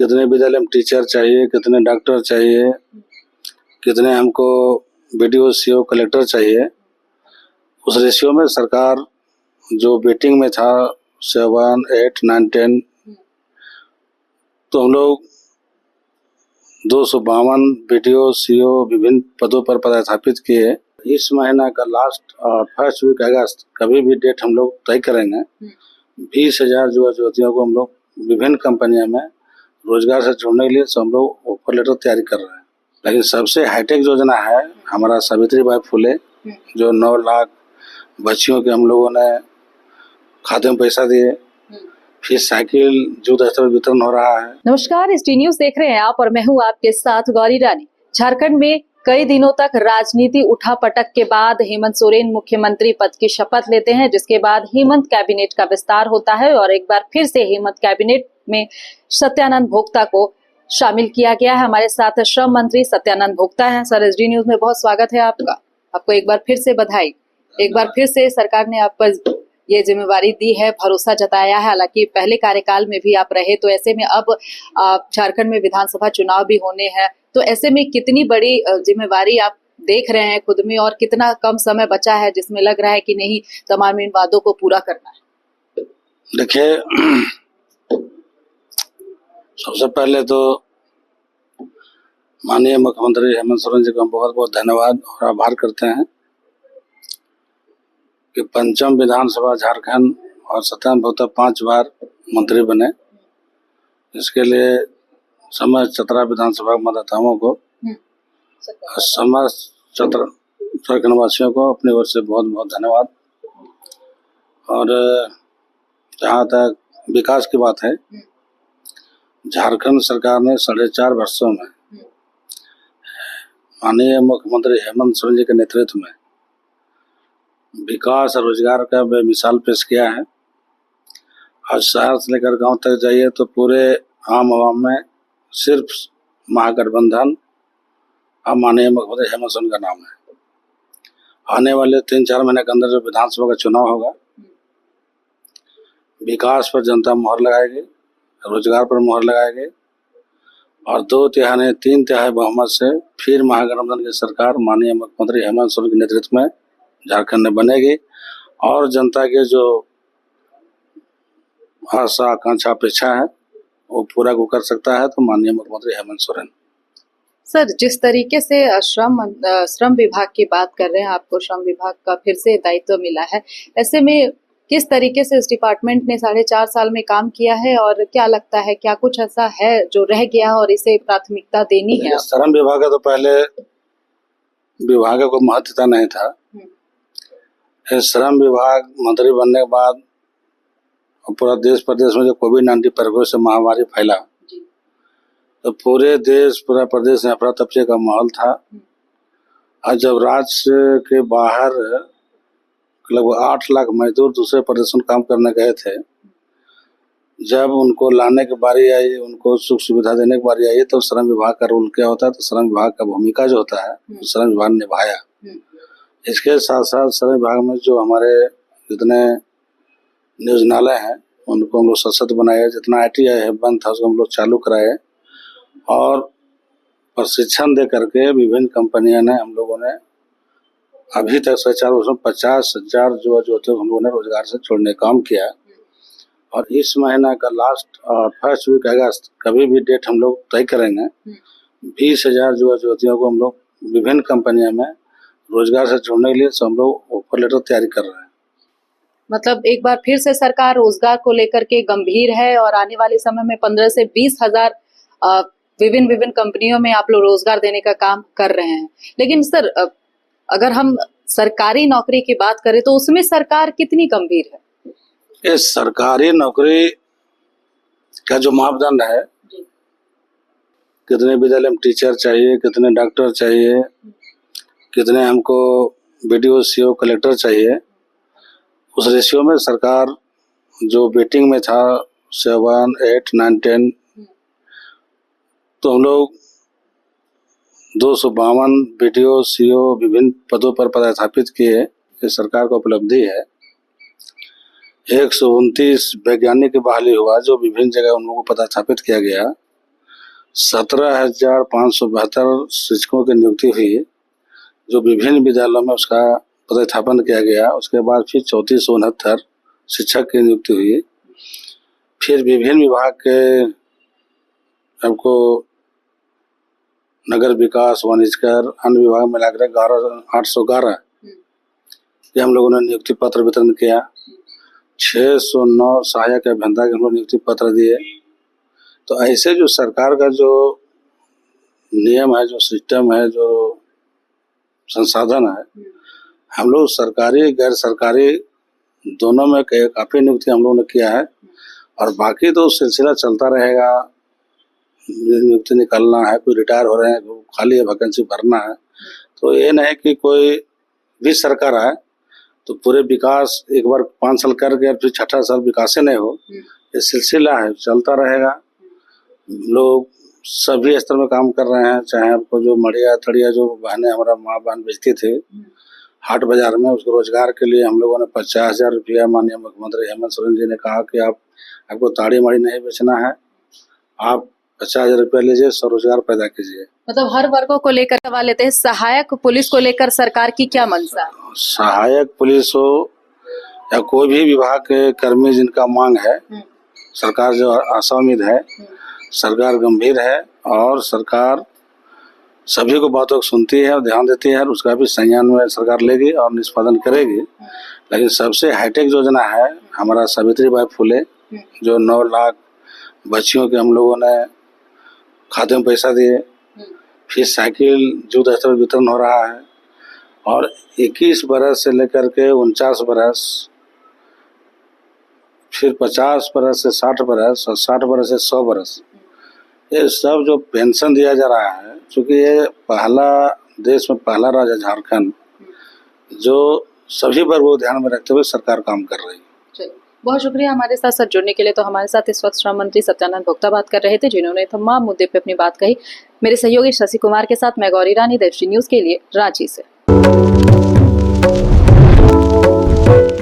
कितने विद्यालय में टीचर चाहिए, कितने डॉक्टर चाहिए, कितने हमको बीडीओ, सीओ, कलेक्टर चाहिए। उस रेशियो में सरकार जो वेटिंग में था 7, 8, 9, 10, तो हम लोग 252 बीडीओ, सीओ विभिन्न पदों पर पदस्थापित किए। इस महीना का लास्ट फर्स्ट वीक अगस्त कभी भी डेट हम लोग तय करेंगे। 20,000 युवा युवतियों को हम लोग विभिन्न कंपनियों में रोजगार से जोड़ने के लिए हम लोग ऑफर लेटर तैयारी कर रहे हैं। लेकिन सबसे हाईटेक योजना है हमारा सावित्रीबाई फुले, जो 9 लाख बच्चियों के हम लोगों ने खाते में पैसा दिए। फिर साइकिल युद्ध स्तर पर वितरण हो रहा है। नमस्कार, ST न्यूज देख रहे हैं आप और मैं हूं आपके साथ गौरी रानी। झारखंड में कई दिनों तक राजनीति उठापटक के बाद हेमंत सोरेन मुख्यमंत्री पद की शपथ लेते हैं, जिसके बाद हेमंत कैबिनेट का विस्तार होता है और एक बार फिर से हेमंत कैबिनेट में सत्यानंद भोक्ता को शामिल किया गया है। हमारे साथ श्रम मंत्री सत्यानंद भोक्ता हैं। सर, ST न्यूज में बहुत स्वागत है आपका। आपको एक बार फिर से बधाई। एक बार फिर से सरकार ने आप पर ये जिम्मेवारी दी है, भरोसा जताया है। हालांकि पहले कार्यकाल में भी आप रहे, तो ऐसे में अब झारखंड में विधानसभा चुनाव भी होने हैं, तो ऐसे में कितनी बड़ी जिम्मेवारी आप देख रहे हैं खुद में, और कितना कम समय बचा है जिसमें लग रहा है कि नहीं तमाम इन वादों को पूरा करना है? देखिए, सबसे पहले तो माननीय मुख्यमंत्री हेमंत सोरेन जी को हम बहुत बहुत धन्यवाद और आभार करते हैं कि 5वीं विधानसभा झारखंड और सत्यानंद भोक्ता 5 बार मंत्री बने। इसके लिए समस्त 17 विधानसभा मतदाताओं को, समस्त 17 झारखंड वासियों को अपनी ओर से बहुत बहुत धन्यवाद। और जहाँ तक विकास की बात है, झारखंड सरकार ने 4.5 वर्षों में माननीय मुख्यमंत्री हेमंत सोरेन जी के नेतृत्व में विकास और रोजगार का बेमिसाल पेश किया है। और शहर से लेकर गांव तक जाइए तो पूरे आम आवाम में सिर्फ महागठबंधन और माननीय मुख्यमंत्री हेमंत सोरेन का नाम है। आने वाले 3-4 महीने के अंदर जो विधानसभा का चुनाव होगा, विकास पर जनता मोहर लगाएगी, रोजगार पर मोहर लगाएगी और 2 तिहाई नहीं 3 तिहाई बहुमत से फिर महागठबंधन की सरकार माननीय मुख्यमंत्री हेमंत सोरेन के नेतृत्व में झारखंड में बनेगी। और जनता के जो आशा, आकांक्षा, अपेक्षा है वो पूरा को कर सकता है तो माननीय मुख्यमंत्री हेमंत सोरेन। सर, जिस तरीके से श्रम विभाग की बात कर रहे हैं, आपको श्रम विभाग का फिर से दायित्व मिला है, ऐसे में किस तरीके से इस डिपार्टमेंट ने 4.5 साल में काम किया है और क्या लगता है, क्या कुछ ऐसा है जो रह गया और इसे प्राथमिकता देनी है? श्रम विभाग का तो पहले विभाग को महत्वता नहीं था। श्रम विभाग मंत्री बनने के बाद पूरा देश प्रदेश में जो कोविड-19 प्रकोप से महामारी फैला, तो पूरे देश, पूरा प्रदेश में अफरा तफरी का माहौल था। और जब राज्य के बाहर लगभग 8 लाख मजदूर दूसरे प्रदेशों में काम करने गए थे, जब उनको लाने की बारी आई, उनको सुख सुविधा देने की बारी आई, तो श्रम विभाग का रोल क्या होता है, तो श्रम विभाग का भूमिका जो होता है श्रम विभाग ने निभाया। इसके साथ साथ श्रम विभाग में जो हमारे जितने नियोजनालय हैं उनको हम लोग सशक्त बनाए, जितना ITI बंद था उसको हम लोग चालू कराए और प्रशिक्षण दे करके विभिन्न कंपनियों ने, हम लोगों ने अभी तक 4 वर्षों में 50,000 युवा युवतियों को हम लोगों ने रोजगार से छोड़ने का काम किया। और इस महीना का लास्ट फर्स्ट वीक अगस्त कभी भी डेट हम लोग तय करेंगे। 20,000 युवा युवतियों को हम लोग विभिन्न कंपनियों में रोजगार से जोड़ने के लिए हम लोग ऑफर लेटर तैयारी कर रहे हैं। मतलब एक बार फिर से सरकार रोजगार को लेकर के गंभीर है और आने वाले समय में 15 से 20 हजार विभिन्न कंपनियों में आप लोग रोजगार देने का काम कर रहे हैं। लेकिन सर, अगर हम सरकारी नौकरी की बात करें तो उसमें सरकार कितनी गंभीर है? ये सरकारी नौकरी का जो मापदंड है, कितने विद्यालय में टीचर चाहिए, कितने डॉक्टर चाहिए, कितने हमको बीडीओ, सीओ, कलेक्टर चाहिए, उस रेशियो में सरकार जो वेटिंग में था 7, 8, 9, 10, तो हम लोग 252 बीडीओ, सीओ विभिन्न पदों पर पदस्थापित किए। ये सरकार का उपलब्धि है। 129 वैज्ञानिक की बहाली हुआ जो विभिन्न जगह उन लोगों को पदस्थापित किया गया। 17,572 शिक्षकों की नियुक्ति हुई, जो विभिन्न विद्यालयों में उसका पदस्थापन किया गया। उसके बाद फिर 3469 शिक्षक की नियुक्ति हुई। फिर विभिन्न विभाग के आपको नगर विकास, वाणिज्य कर, अन्य विभाग मिलाकर 811 ये हम लोगों ने नियुक्ति पत्र वितरण किया। 609 सहायक अभियंता के हम लोग नियुक्ति पत्र दिए। तो ऐसे जो सरकार का जो नियम है, जो सिस्टम है, जो संसाधन है, हम लोग सरकारी गैर सरकारी दोनों में काफी नियुक्ति हम लोगों ने किया है। और बाकी तो सिलसिला चलता रहेगा। नियुक्ति निकालना है, कोई रिटायर हो रहे हैं, खाली है, वैकेंसी भरना है। तो ये नहीं कि कोई भी सरकार आए तो पूरे विकास एक बार 5 साल करके फिर 6ठा साल विकास ही नहीं हो। ये सिलसिला है, चलता रहेगा। लोग सभी स्तर में काम कर रहे हैं। चाहे आपको जो मड़िया तड़िया जो बहनें हमारा माँ बहन बेचती थी हाट बाजार में, उसको रोजगार के लिए हम लोगों ने 50,000 रुपया माननीय मुख्यमंत्री हेमंत सोरेन जी ने कहा कि आपको ताड़ी माड़ी नहीं बेचना है, आप 50,000 रुपया लीजिए, स्वरोजगार पैदा कीजिए। मतलब हर वर्गों को लेकर सवाल लेते हैं। सहायक पुलिस को लेकर सरकार की क्या मंशा? सहायक पुलिस हो या कोई भी विभाग के कर्मी जिनका मांग है, सरकार जो आशा उम्मीद है, सरकार गंभीर है और सरकार सभी को बातों को सुनती है और ध्यान देती है और उसका भी संज्ञान में सरकार लेगी और निष्पादन करेगी। लेकिन सबसे हाईटेक योजना है हमारा सावित्रीबाई फुले, जो 9 लाख बच्चियों के हम लोगों ने खाते में पैसा दिए। फिर साइकिल युद्ध स्तर वितरण हो रहा है और 21 बरस से लेकर के 49 बरस, फिर 50 बरस से 60 बरस और 60 बरस से 100 बरस, ये सब जो पेंशन दिया जा रहा है, क्योंकि ये देश में पहला राज्य झारखंड जो सभी वर्ग को ध्यान में रखते हुए सरकार काम कर रही है। बहुत शुक्रिया हमारे साथ जुड़ने के लिए। तो हमारे साथ इस वक्त श्रम मंत्री सत्यानंद भोक्ता बात कर रहे थे, जिन्होंने तमाम मुद्दे पे अपनी बात कही। मेरे सहयोगी शशि कुमार के साथ मैं गौरी रानी, देवश्री न्यूज के लिए रांची से।